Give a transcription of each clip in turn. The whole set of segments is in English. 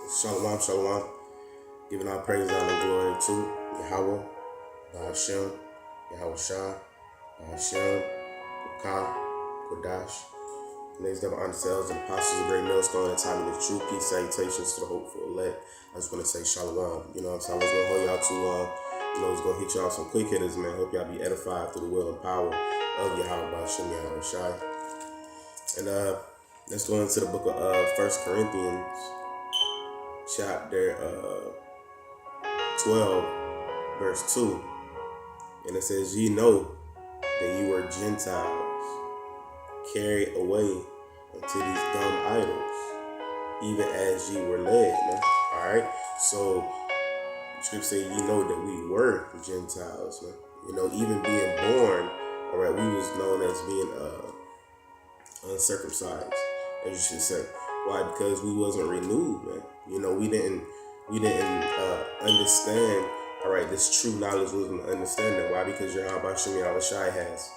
Shalom, shalom. Giving our praise, honor, and glory to Yahweh, Hashem, Yahweh Shah, Hashem, Ka, Kodash. Ladies and gentlemen, ourselves and apostles of great millstone and time of the true peace, salutations to the hopeful elect. I just want to say shalom. You know what I'm saying? I wasn't going to hold y'all too long. You know, I was going to hit y'all some quick hitters, man. Hope y'all be edified through the will and power of Yahweh Hashem, Yahweh Shah. And let's go into the book of 1 Corinthians, chapter 12, verse 2. And it says, ye know that you were Gentiles, carried away into these dumb idols, even as ye were led. Man. Alright? So the scripture say you know that we were Gentiles, man. You know, even being born, alright, we was known as being uncircumcised, as you should say. Why? Because we wasn't renewed, man. You know, we didn't understand, all right, this true knowledge wasn't understanding. Why? Because Yahweh Shai has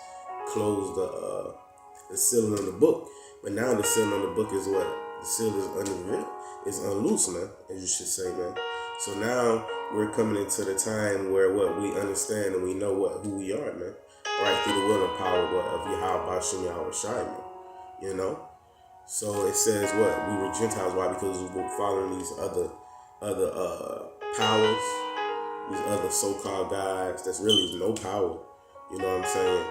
closed the sealing on the book. But now the sealing on the book is what? The seal is unrevealed. It's unloosed, man, as you should say, man. So now we're coming into the time where what we understand and we know who we are, man. All right, through the will and power of Yahweh Shai, man. You know? So it says what? We were Gentiles. Why? Because we were following these other powers, these other so-called gods. That's really no power. You know what I'm saying?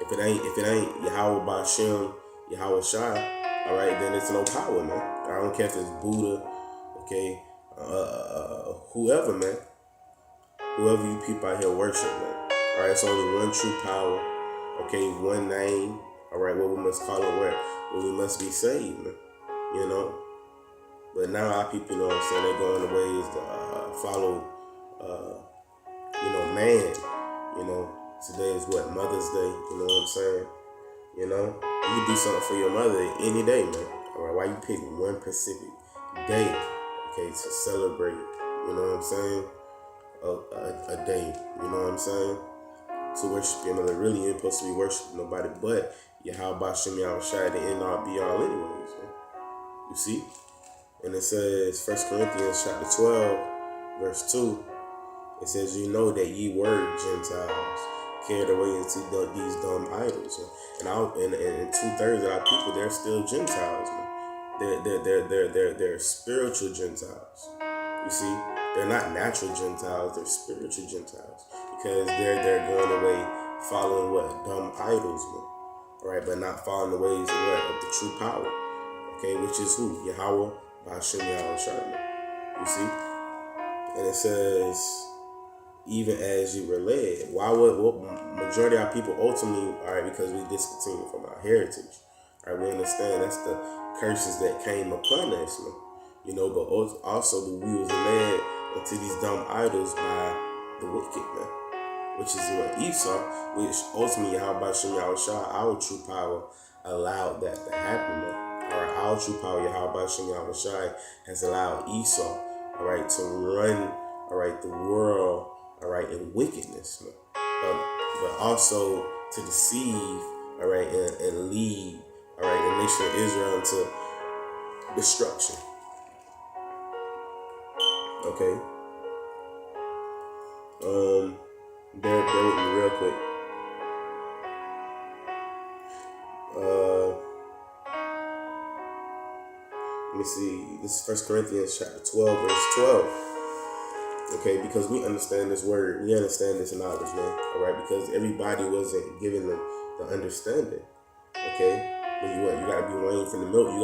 If it ain't Yahweh Bashem, Yahweh Shai, all right, then it's no power, man. I don't care if it's Buddha, okay, whoever, man, whoever you people out here worship, man. All right, it's only one true power, okay, one name. All right, what we must call it, where we must be saved, man. You know. But now our people, you know what I'm saying, they're going the ways to follow, you know, man. You know, today is what, Mother's Day. You know what I'm saying? You know, you can do something for your mother any day, man. All right, why you pick one specific day, okay, to celebrate? You know what I'm saying? A day. You know what I'm saying? To worship your mother. Really, you're supposed to be worshiping nobody but Yahweh Bashem Yahweh Shai, the end all be all anyways, man. You see? And it says, 1 Corinthians chapter 12, verse 2, it says, you know that ye were Gentiles, carried away into these dumb idols. And 2/3 of our people, they're still Gentiles, man. They're spiritual Gentiles. You see? They're not natural Gentiles, they're spiritual Gentiles. Because they're going away following what? Dumb idols, man. Alright, but not following the ways of what? Of the true power. Okay, which is who? Yahweh Hashem Yahweh Shai. You see? And it says, even as you were led. Why would majority of our people ultimately, alright, because we discontinued from our heritage. Alright, we understand that's the curses that came upon us, man. You know, but also we was led into these dumb idols by the wicked, man. Which is what Esau, which ultimately Yahweh Yahweh Shai, our true power, allowed that to happen, man. Alright, our true power, Yahweh Yahweh Shai, has allowed Esau, alright, to run, alright, the world, alright, in wickedness, man. But also to deceive, alright, and lead, alright, the nation of Israel into destruction. Okay. Bear with me real quick. Let me see. This is 1 Corinthians chapter 12, verse 12. Okay, because we understand this word, we understand this knowledge, man. All right, because everybody wasn't given the understanding. Okay, but you gotta be weaned from the milk. You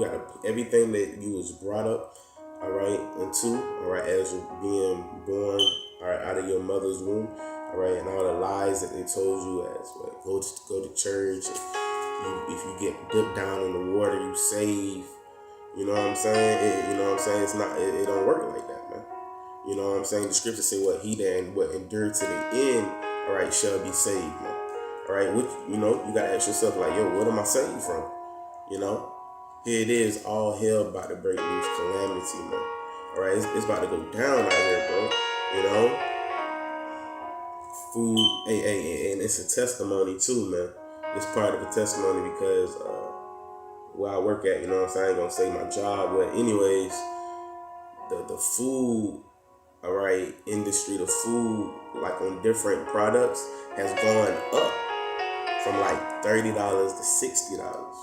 gotta everything that you was brought up, all right, into, all right, as you're being born, all right, out of your mother's womb, all right, and all the lies that they told you as what, go to church. If you get dipped down in the water, you save. You know what I'm saying? You know what I'm saying? It's not. It don't work like that, man. You know what I'm saying? The scripture say what he that what endured to the end, all right, shall be saved, man. All right, which you know you gotta ask yourself like, yo, what am I saved from? You know, here it is, all hell about to break loose, calamity, man. All right, it's about to go down out here, bro. You know, food, and it's a testimony too, man. It's part of a testimony because where I work at, you know what I'm saying? I ain't gonna say my job, but anyways, the food, all right, industry, the food like on different products has gone up from like $30 to $60.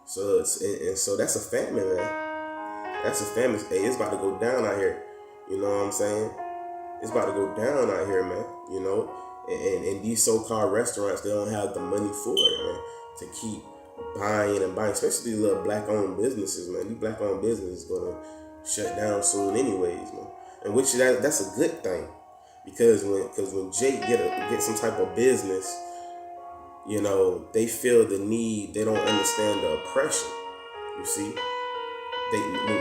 So and so that's a famine, man. That's a famine. Hey, it's about to go down out here. You know what I'm saying? It's about to go down out here, man. You know, and these so-called restaurants, they don't have the money for it, man, to keep buying and buying, especially these little black-owned businesses, man. These black-owned businesses gonna shut down soon, anyways, man. And which that's a good thing, because when Jake get some type of business, you know, they feel the need. They don't understand the oppression. You see,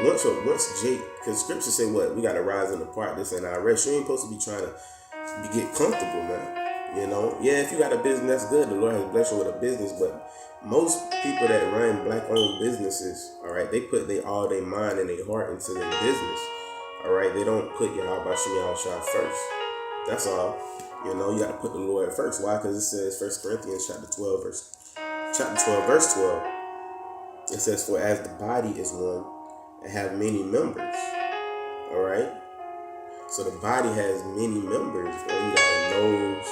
once Jake, because scripture say what, we got to rise and depart. This ain't our rest. You ain't supposed to be trying to get comfortable, man. You know, yeah, if you got a business, that's good. The Lord has blessed you with a business, but most people that run black-owned businesses, all right, they put all their mind and their heart into their business. All right, they don't put Yahweh Shem Yahushua first. That's all. You know, you got to put the Lord first. Why? Because it says 1 Corinthians chapter 12, verse 12. It says, for as the body is one and have many members. All right. So the body has many members. You know, you got the nose.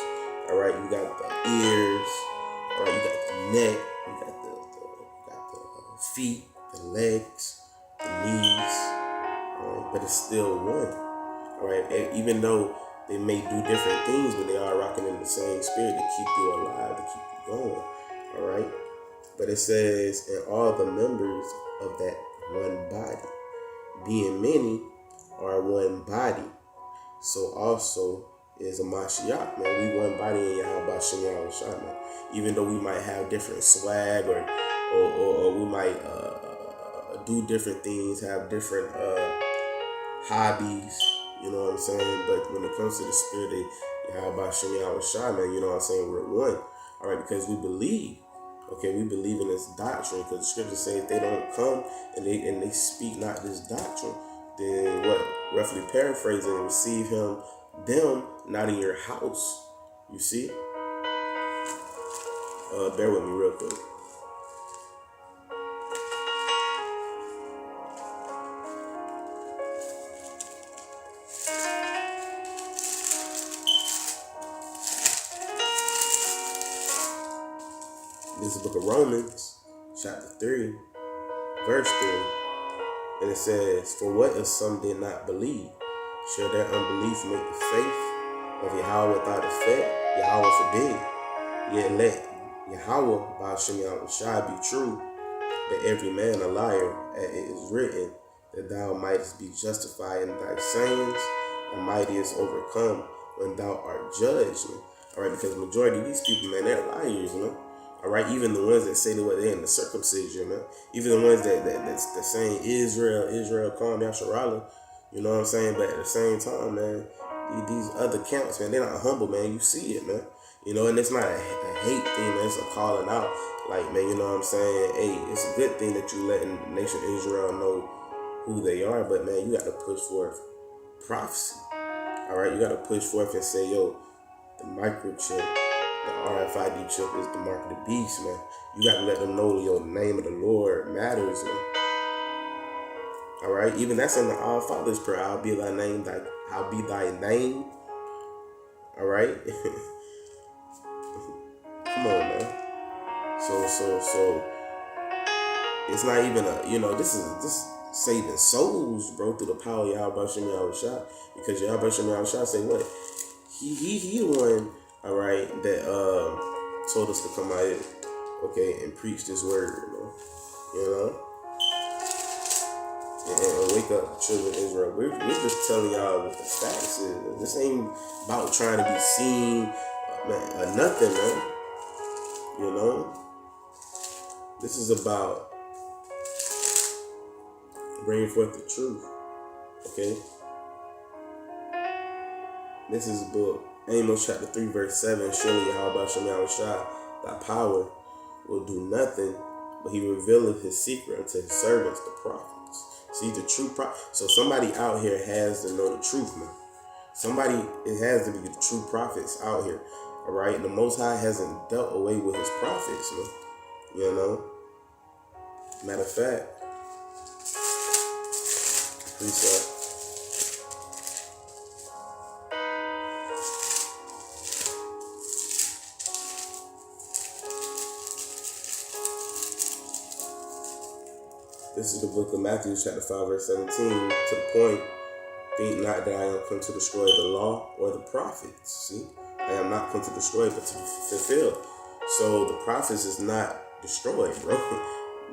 All right. You got the ears. All right. You got the neck. You got the feet, the legs, the knees. All right. But it's still one. All right. And even though they may do different things, but they are rocking in the same spirit to keep you alive, to keep you going. All right. But it says, and all the members of that one body, being many, are one body. So also is a Mashiach, man. We one body in Yahweh Shem Yahushua, man. Even though we might have different swag or we might do different things, have different hobbies, you know what I'm saying? But when it comes to the spirit of Yahweh Shem Yahushua, man, you know what I'm saying? We're one. All right, because we believe. Okay, we believe in this doctrine, because the scriptures say if they don't come and they speak not this doctrine, then what? Roughly paraphrasing, receive them not in your house. You see? Bear with me real quick. This is the book of Romans, chapter 3, verse 3. And it says, for what if some did not believe? Shall their unbelief make the faith of Yahweh without effect? Yahweh forbid. Yet let Yahweh by Shem Yahushua be true, but every man a liar, as it is written, that thou mightest be justified in thy sayings, and mightest overcome when thou art judged. Man. All right, because the majority of these people, man, they're liars, man. All right, even the ones that say that they're in the circumcision, man. Even the ones that's saying Israel, calm Yasharala, you know what I'm saying? But at the same time, man, these other camps, man, they're not humble, man. You see it, man. You know, and it's not a hate thing, man. It's a calling out. Like, man, you know what I'm saying? Hey, it's a good thing that you letting the nation of Israel know who they are. But, man, you got to push forth prophecy. All right, you got to push forth and say, yo, the microchip, the RFID chip is the mark of the beast, man. You got to let them know your name of the Lord matters, man. All right, even that's in the Our Father's prayer. I'll be thy name, I'll be thy name. All right. Come on, man. So it's not even this is saving souls, bro, through the power of Yahweh Shem Yahushua. Because Yahweh Shem Yahushua say what? He the one, all right, that told us to come out here, okay, and preach this word, man. You know? And wake up, children of Israel. We're just telling y'all what the facts is. This ain't about trying to be seen, man, or nothing, man. You know? This is about bringing forth the truth. Okay? This is the book, Amos chapter 3, verse 7. Surely Yahweh Shem Yahushua, thy power will do nothing, but he revealeth his secret unto his servants, the prophets. See, the true prophet. So somebody out here has to know the truth, man. It has to be the true prophets out here. All right? The Most High hasn't dealt away with his prophets, man. You know? Matter of fact, precept. This is the book of Matthew, chapter 5, verse 17, to the point. Think not that I am come to destroy the law or the prophets. See, I am not come to destroy, but to fulfill. So the prophets is not destroyed, bro.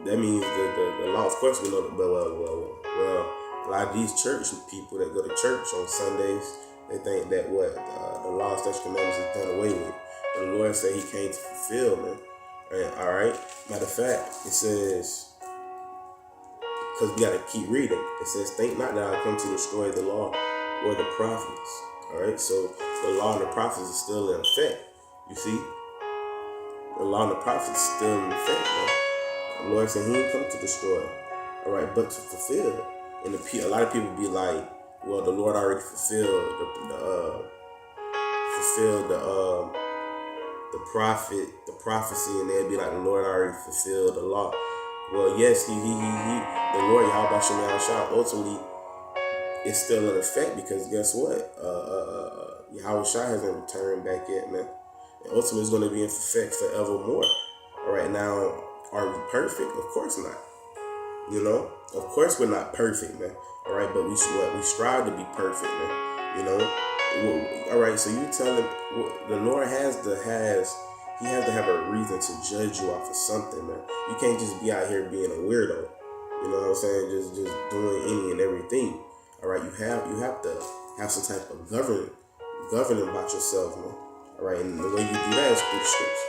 That means the law. Of course, we know that. Well, a lot of these church people that go to church on Sundays, they think that the law, statutes, commandments is done away with. But the Lord said He came to fulfill, man. All right. Matter of fact, it says, because we got to keep reading. It says, think not that I come to destroy the law or the prophets. All right. So the law and the prophets is still in effect. You see, the law and the prophets is still in effect, man. The Lord said He didn't come to destroy, all right, but to fulfill. And a lot of people be like, well, the Lord already fulfilled the prophecy, and they'd be like, the Lord already fulfilled the law. Well, yes, the Lord Yahweh Shem Yahushua ultimately is still in effect, because guess what? Yahushua hasn't returned back yet, man. And ultimately, it's going to be in effect forevermore. All right, now, are we perfect? Of course not. You know, of course we're not perfect, man. All right, but we strive to be perfect, man. You know, all right. So you tell him the Lord has to have a reason to judge you off of something, man. You can't just be out here being a weirdo. You know what I'm saying? Just doing any and everything. All right, you have to have some type of governing about yourself, man. All right, and the way you do that is through the scriptures.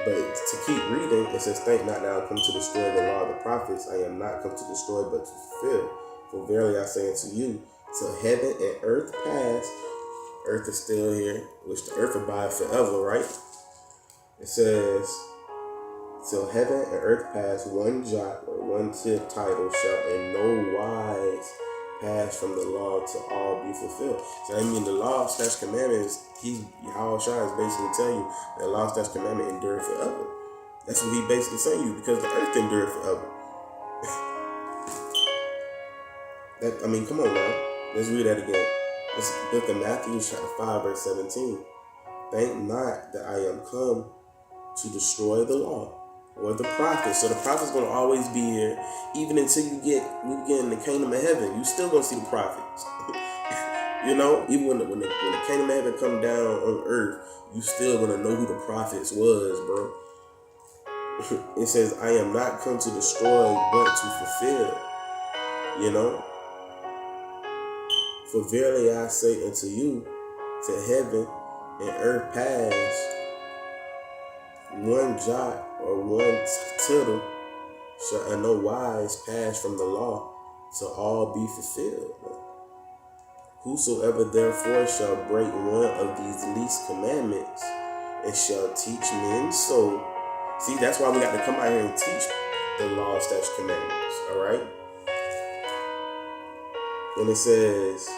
But to keep reading, it says, think not that I come to destroy the law of the prophets. I am not come to destroy, but to fulfill. For verily I say unto you, till heaven and earth pass, earth is still here, which the earth abide forever, right? It says, till heaven and earth pass, one jot or one tittle shall in no wise pass from the law to all be fulfilled. So I mean, the law, statutes, commandments, Yahushua is basically telling you that law, statutes, commandment endure forever. That's what He basically saying you, because the earth endure forever. Come on now. Let's read that again. This is the book of Matthew, chapter 5, verse 17. Think not that I am come to destroy the law or the prophets. So the prophet's going to always be here, even until we get in the kingdom of heaven. You still going to see the prophets. You know, even when the kingdom of heaven come down on earth, you still going to know who the prophets was, bro. It says, I am not come to destroy, but to fulfill. You know, for verily I say unto you, to heaven and earth pass, one jot or one tittle shall in no wise pass from the law to all be fulfilled. Whosoever therefore shall break one of these least commandments and shall teach men so. See, that's why we got to come out here and teach the law, statutes, commandments. All right. And it says,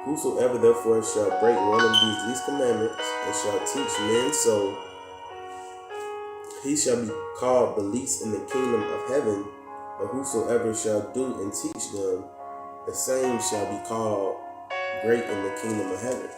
whosoever therefore shall break one of these least commandments and shall teach men so, he shall be called the least in the kingdom of heaven. But whosoever shall do and teach them, the same shall be called great in the kingdom of heaven.